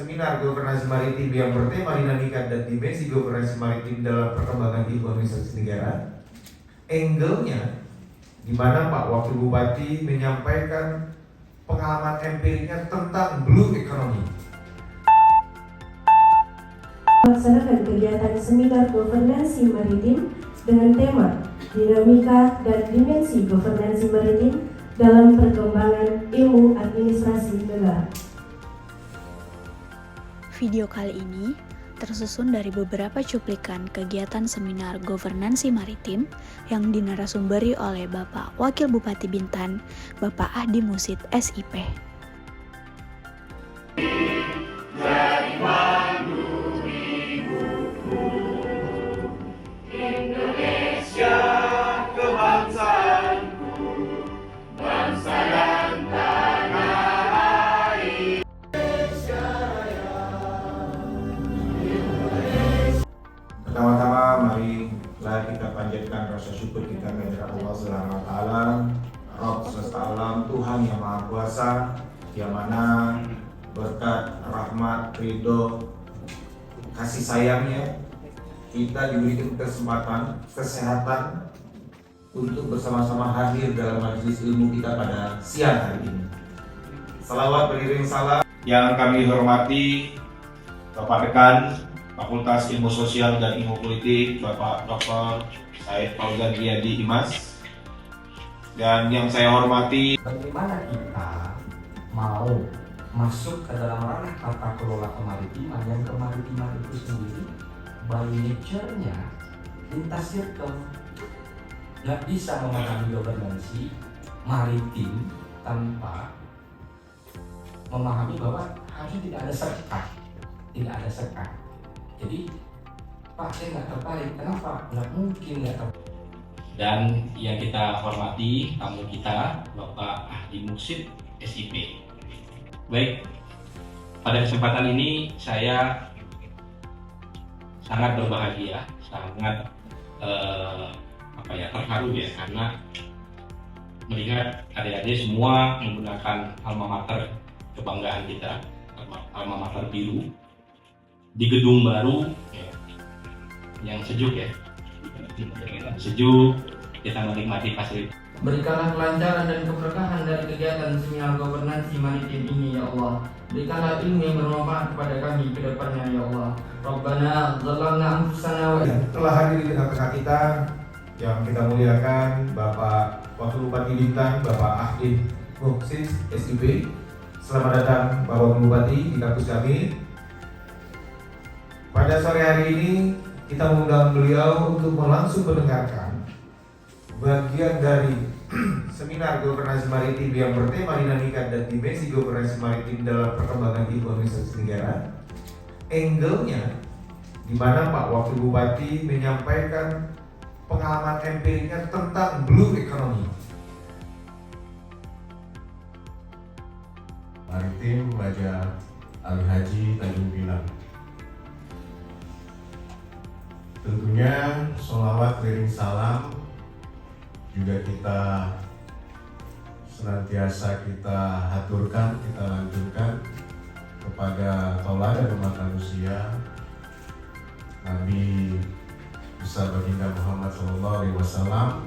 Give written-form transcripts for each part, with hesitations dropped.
seminar governansi maritim yang bertema dinamika dan dimensi governansi maritim dalam perkembangan ekonomi negara. Angle-nya di mana Pak Wakil Bupati menyampaikan pengalaman empiriknya tentang blue economy. Melaksanakan kegiatan seminar governansi maritim dengan tema dinamika dan dimensi governansi maritim dalam perkembangan ilmu administrasi negara. Video kali ini tersusun dari beberapa cuplikan kegiatan seminar governansi maritim yang dinarasumberi oleh Bapak Wakil Bupati Bintan, Bapak Ahdi Musid, SIP. Indonesia kebangsaanku, bangsa dan tanah air. Pertama-tama marilah kita panjatkan rasa syukur kita kepada Allah Subhanahu wa taala, Rabb semesta alam, Tuhan yang Maha Kuasa, yang mana berkat rahmat, ridho, kasih sayangnya kita diberikan kesempatan, kesehatan untuk bersama-sama hadir dalam majelis ilmu kita pada siang hari ini. Salawat beriring salam yang kami hormati Bapak Dekan Fakultas Ilmu Sosial dan Ilmu Politik, Bapak Dr. Said Fauzan Riyadi Imas, dan yang saya hormati bagaimana kita mau masuk ke dalam ranah tata kelola kemaritiman, yang kemaritiman itu sendiri by nature-nya lintas sirkel, nggak bisa memahami governansi maritim tanpa memahami bahwa harusnya tidak ada sekat. Jadi Pak, saya nggak tertarik. Kenapa? Nggak mungkin nggak tertarik. Dan yang kita hormati tamu kita Bapak Ahdi Musid, SIP. Baik, pada kesempatan ini saya sangat berbahagia, sangat terharu ya, karena melihat adik-adik semua menggunakan alma mater kebanggaan kita, alma mater biru, di gedung baru ya, yang sejuk ya, sejuk, kita menikmati fasilitas. Berikanlah kelancaran dan keberkahan dari kegiatan seminar governansi maritim ini ya Allah. Berikanlah ilmu yang bermanfaat kepada kami ke depannya ya Allah. Rabbana zalamna anfusana wa telah hadir di tengah-tengah kita yang kita muliakan Bapak Wakil Bupati Bintan, Bapak Ahdi Musid, SIP. Selamat datang Bapak Wakil Bupati di kampus kami. Pada sore hari ini kita mengundang beliau untuk langsung mendengarkan bagian dari seminar governansi maritim yang bertema dinamika dan dimensi governansi maritim dalam perkembangan ekonomi negara. Angle-nya di mana Pak Wakil Bupati menyampaikan pengalaman empiriknya tentang blue economy. Maritim Raja Ali Haji Tanjung Pinang. Tentunya sholawat keliling salam juga kita senantiasa kita haturkan, kita lanjutkan kepada tauladan umat manusia Nabi besar baginda Muhammad SAW,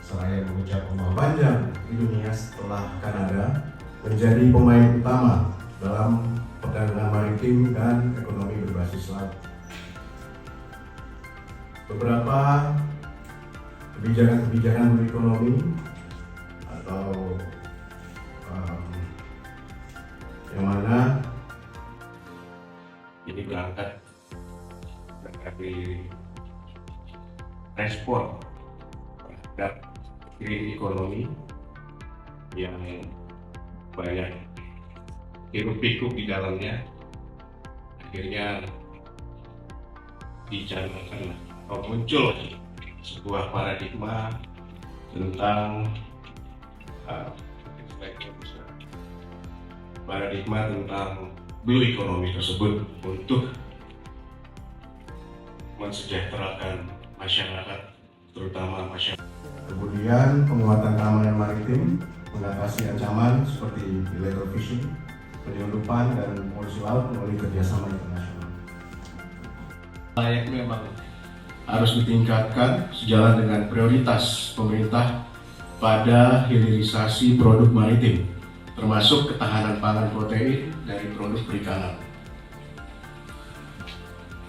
seraya mengucap Allah panjang di dunia setelah Kanada menjadi pemain utama dalam perdagangan maritim dan ekonomi berbasis laut. Beberapa kebijakan ekonomi atau yang mana Jadi berangkat dari respon terhadap krisis ekonomi yang banyak hiruk pikuk di dalamnya, akhirnya dicanangkan atau muncul sebuah paradigma tentang blue economy tersebut untuk mensejahterakan masyarakat, terutama masyarakat. Kemudian penguatan keamanan maritim, mengatasi ancaman seperti illegal fishing, penyelundupan dan polusi laut melalui kerjasama internasional. Layak memang harus ditingkatkan sejalan dengan prioritas pemerintah pada hilirisasi produk maritim, termasuk ketahanan pangan protein dari produk perikanan.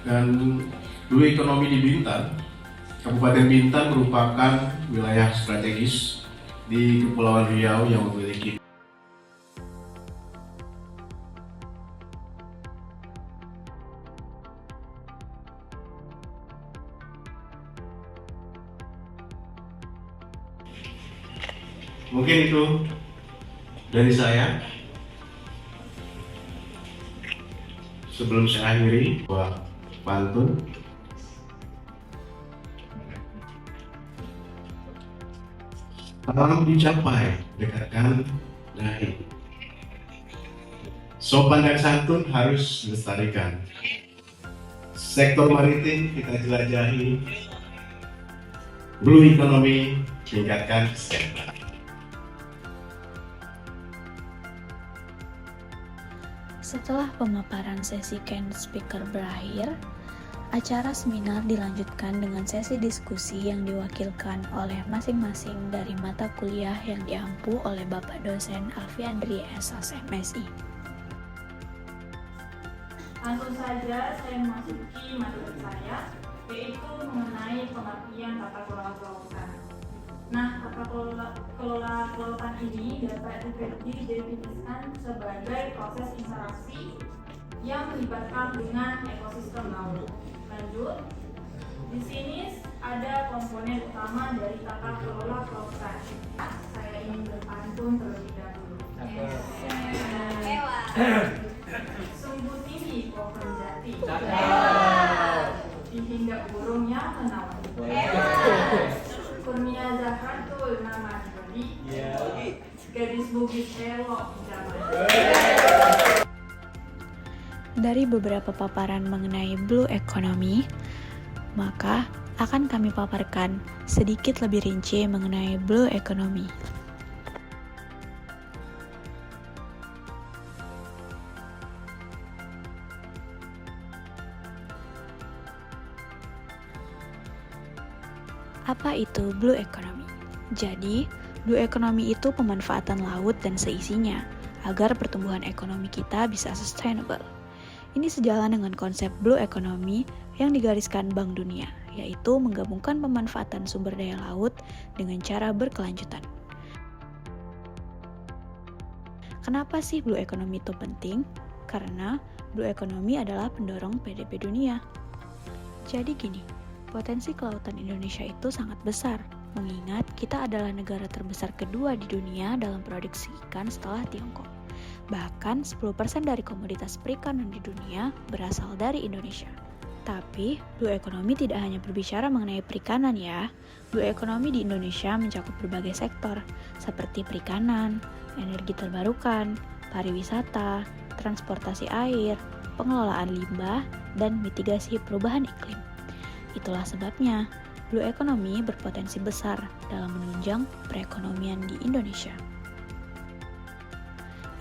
Dan Blue Economy di Bintan, Kabupaten Bintan merupakan wilayah strategis di Kepulauan Riau yang memiliki Mungkin itu dari saya. Sebelum saya akhiri, pantun. Salam dicapai, dekatkan dahi. Sopan dan santun harus dilestarikan. Sektor maritim kita jelajahi. Blue Economy tingkatkan kesejahteraan. Setelah pemaparan sesi keynote speaker berakhir, acara seminar dilanjutkan dengan sesi diskusi yang diwakilkan oleh masing-masing dari mata kuliah yang diampu oleh Bapak dosen Alfiandri S.S. MSI. Langsung saja saya memasuki materi saya, yaitu mengenai pengertian tata kelola kelautan. Nah, tata kelola kelautan ini dapat didefinisikan sebagai proses interaksi yang melibatkan dengan ekosistem laut. Lanjut, di sini ada komponen utama dari tata kelola kelautan. Saya ingin berpantun terlebih dahulu. Sungguh tinggi pohon jati, hingga burung yang menawan. Kurnia Zakatul nama Jodi, gadis bugis elok zaman. Dari beberapa paparan mengenai Blue Economy, maka akan kami paparkan sedikit lebih rinci mengenai Blue Economy. Apa itu Blue Economy? Jadi, Blue Economy itu pemanfaatan laut dan seisinya agar pertumbuhan ekonomi kita bisa sustainable. Ini sejalan dengan konsep Blue Economy yang digariskan Bank Dunia, yaitu menggabungkan pemanfaatan sumber daya laut dengan cara berkelanjutan. Kenapa sih Blue Economy itu penting? Karena Blue Economy adalah pendorong PDB dunia. Jadi gini, potensi kelautan Indonesia itu sangat besar, mengingat kita adalah negara terbesar kedua di dunia dalam produksi ikan setelah Tiongkok. Bahkan 10% dari komoditas perikanan di dunia berasal dari Indonesia. Tapi, Blue Economy tidak hanya berbicara mengenai perikanan ya. Blue Economy di Indonesia mencakup berbagai sektor, seperti perikanan, energi terbarukan, pariwisata, transportasi air, pengelolaan limbah, dan mitigasi perubahan iklim. Itulah sebabnya Blue Economy berpotensi besar dalam menunjang perekonomian di Indonesia.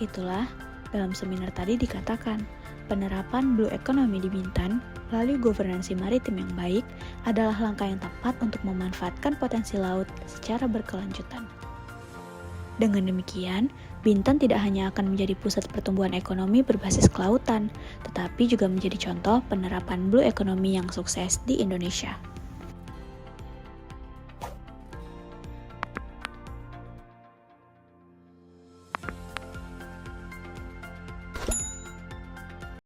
Itulah dalam seminar tadi dikatakan, penerapan Blue Economy di Bintan melalui governansi maritim yang baik adalah langkah yang tepat untuk memanfaatkan potensi laut secara berkelanjutan. Dengan demikian, Bintan tidak hanya akan menjadi pusat pertumbuhan ekonomi berbasis kelautan, tetapi juga menjadi contoh penerapan Blue Economy yang sukses di Indonesia.